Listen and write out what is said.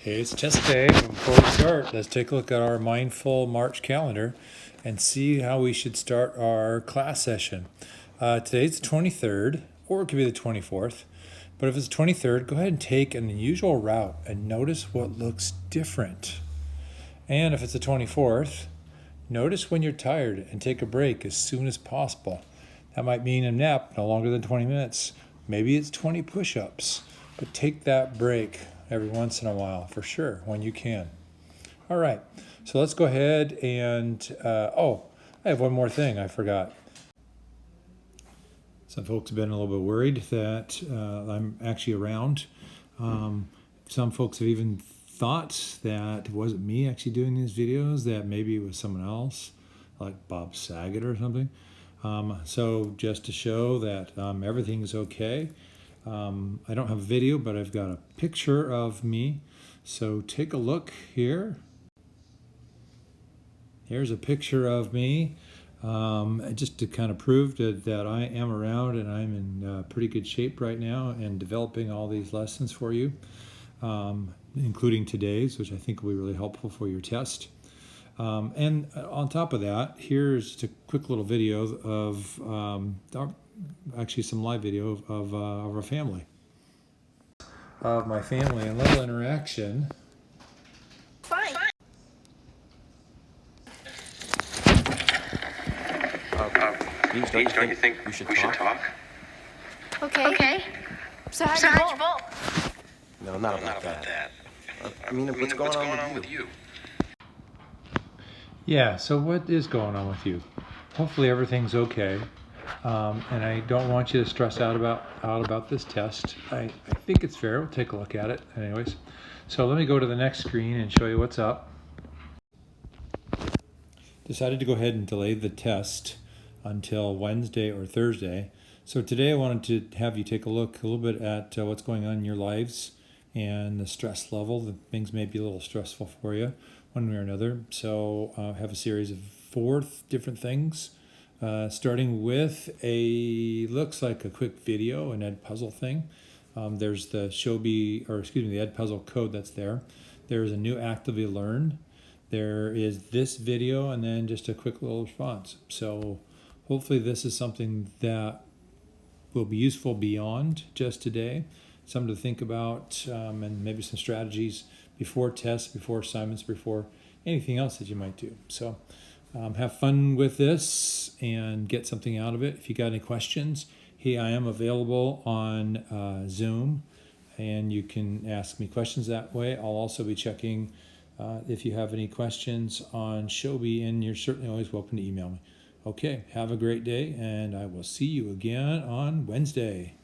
Hey, it's test day. Before we start, let's take a look at our mindful March calendar and see how we should start our class session. Today's the 23rd, or it could be the 24th. But if it's the 23rd, go ahead and take an unusual route and notice what looks different. And if it's the 24th, notice when you're tired and take a break as soon as possible. That might mean a nap no longer than 20 minutes. Maybe it's 20 push-ups, but take that break every once in a while for sure when you can. All right, so let's go ahead and, I have one more thing I forgot. Some folks have been a little bit worried that I'm actually around. Some folks have even thought that it wasn't me actually doing these videos, that maybe it was someone else, like Bob Saget or something. So just to show that everything is okay, I don't have a video, but I've got a picture of me. So take a look here. Here's a picture of me, just to kind of prove that I am around and I'm in pretty good shape right now and developing all these lessons for you, including today's, which I think will be really helpful for your test. And on top of that, here's a quick little video of actually some live video of our family. Of my family and little interaction. Fine. Don't you think we should talk? Okay. So how'd you vote? No, not about that. I mean, what's going on with you? Yeah, so what is going on with you? Hopefully everything's okay. And I don't want you to stress out about this test. I think it's fair. We'll take a look at it anyways. So let me go to the next screen and show you what's up. Decided to go ahead and delay the test until Wednesday or Thursday. So today I wanted to have you take a look a little bit at what's going on in your lives and the stress level. The things may be a little stressful for you one way or another. So I have a series of 4 different things. Starting with looks like a quick video, an Edpuzzle thing. There's the the Edpuzzle code that's there. There's a new actively learn. There is this video, and then just a quick little response. So hopefully this is something that will be useful beyond just today. Something to think about, and maybe some strategies before tests, before assignments, before anything else that you might do. So have fun with this and get something out of it. If you got any questions, hey, I am available on Zoom, and you can ask me questions that way. I'll also be checking if you have any questions on Shobi, and you're certainly always welcome to email me. Okay, have a great day, and I will see you again on Wednesday.